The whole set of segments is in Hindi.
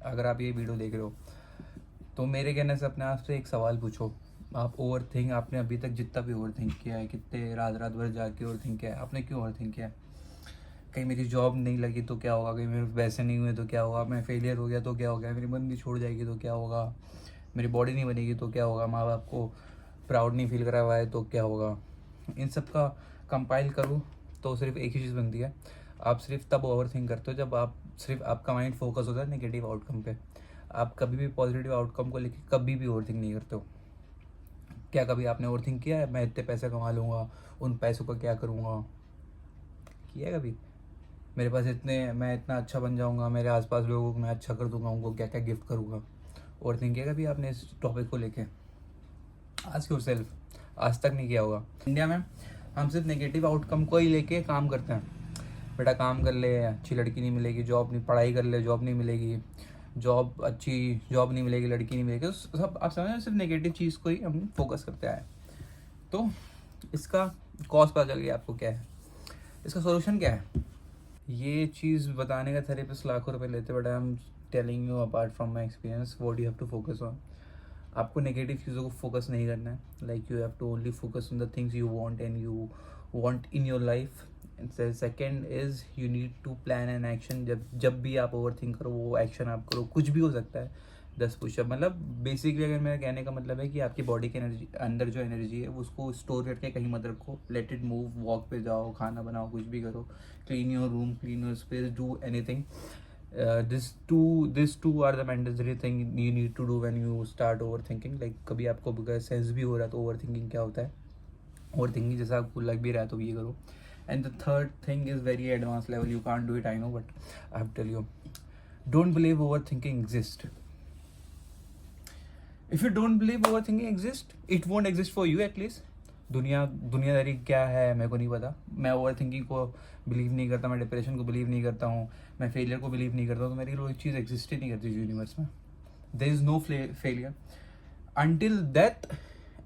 अगर आप ये वीडियो देख रहे हो तो मेरे कहने से अपने आप से एक सवाल पूछो, आप ओवर थिंक आपने अभी तक जितना भी ओवर थिंक किया है, कितने रात रात भर जाके ओवर थिंक किया है, आपने क्यों ओवर थिंक किया है? कहीं मेरी जॉब नहीं लगी तो क्या होगा, कहीं मेरे पैसे नहीं हुए तो क्या होगा, मैं फेलियर हो गया तो क्या होगा, मेरी मंदी छोड़ जाएगी तो क्या होगा, मेरी बॉडी नहीं बनेगी तो क्या होगा, माँ बाप को प्राउड नहीं फील करा हुआ है तो क्या होगा। इन सब का कंपाइल करूँ तो सिर्फ एक ही चीज़ बनती है, आप सिर्फ तब ओवर थिंक करते हो जब आप सिर्फ आपका माइंड फोकस होता है नेगेटिव आउटकम पे। आप कभी भी पॉजिटिव आउटकम को लेकर कभी भी ओवर थिंक नहीं करते हो। क्या कभी आपने ओवर थिंक किया है मैं इतने पैसे कमा लूँगा, उन पैसों का क्या करूँगा? किया है कभी? मेरे पास इतने, मैं इतना अच्छा बन जाऊँगा, मेरे आसपास लोगों को मैं अच्छा कर दूँगा, उनको क्या क्या गिफ्ट करूँगा? ओवर थिंक किया कभी आपने इस टॉपिक को लेके? आस्क योरसेल्फ, आज तक नहीं किया होगा। इंडिया में हम सिर्फ नेगेटिव आउटकम को ही लेके काम करते हैं। बेटा काम कर ले, अच्छी लड़की नहीं मिलेगी, जॉब नहीं, पढ़ाई कर ले, जॉब नहीं मिलेगी, जॉब अच्छी जॉब नहीं मिलेगी, लड़की नहीं मिलेगी, तो सब आप समझ रहे हो, सिर्फ नेगेटिव चीज़ को ही हम फोकस करते आए। तो इसका कॉज पता चल गया आपको क्या है, इसका सोल्यूशन क्या है। ये चीज़ बताने का थेरेपिस्ट लाखों रुपए लेते, but I am telling you apart from my experience what you have to focus on. आपको नेगेटिव चीज़ों को फोकस नहीं करना है, like you have to only focus on the things you want and you want in your life. Second is you need to plan an action. जब भी आप ओवर थिंक करो वो एक्शन आप करो, कुछ भी हो सकता है। 10 पुशअप, मतलब बेसिकली अगर मेरा कहने का मतलब है कि आपकी बॉडी की एनर्जी, अंदर जो एनर्जी है वो उसको स्टोर करके कहीं मत रखो, लेट इट मूव, वॉक पे जाओ, खाना बनाओ, कुछ भी करो, clean your room, clean your space, do anything. These two are the mandatory thing you need to do when you start overthinking. Like कभी आपको सेंस भी हो रहा है तो ओवर थिंकिंग क्या होता है, ओवर थिंकिंग जैसा आपको लग भी रहा है तो ये करो। And the third thing is very advance level, you can't do it, I know, but I have tell you, don't believe over thinking exist. If you don't believe over thinking exist, it won't exist for you at least. दुनियादारी क्या है मेरे को नहीं पता, मैं ओवर थिंकिंग को बिलीव नहीं करता, मैं डिप्रेशन को बिलीव नहीं करता हूँ, मैं फेलियर को बिलीव नहीं करता हूँ, तो मेरी कोई चीज़ एग्जिस्ट ही नहीं करती यूनिवर्स में। There is no failure until death.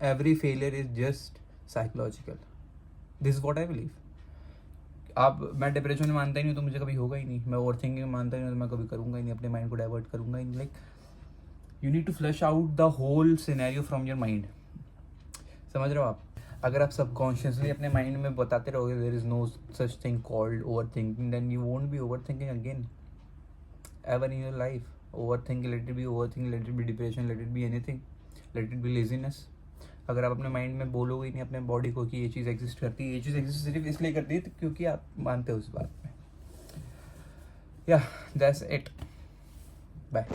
Every failure is just psychological. This is what I believe. आप, मैं डिप्रेशन में मानता ही नहीं तो मुझे कभी होगा ही नहीं, मैं ओवर थिंकिंग में मानता ही नहीं तो मैं कभी करूँगा ही नहीं, अपने माइंड को डाइवर्ट करूँगा ही नहीं। Like you need to flush out the whole scenario from your mind. समझ रहे हो आप? अगर आप सबकॉन्शियसली अपने माइंड में बताते रहोगे there is no such thing called over thinking, then you won't be over thinking again ever in your life. Over think, let it be over think, let it be depression, let it be anything, let it be laziness. अगर आप अपने माइंड में बोलोगे ही नहीं अपने बॉडी को कि ये चीज़ एग्जिस्ट करती है, ये चीज़ एग्जिस्ट सिर्फ इसलिए करती है क्योंकि आप मानते हो उस बात में। या दैट्स इट, बाय।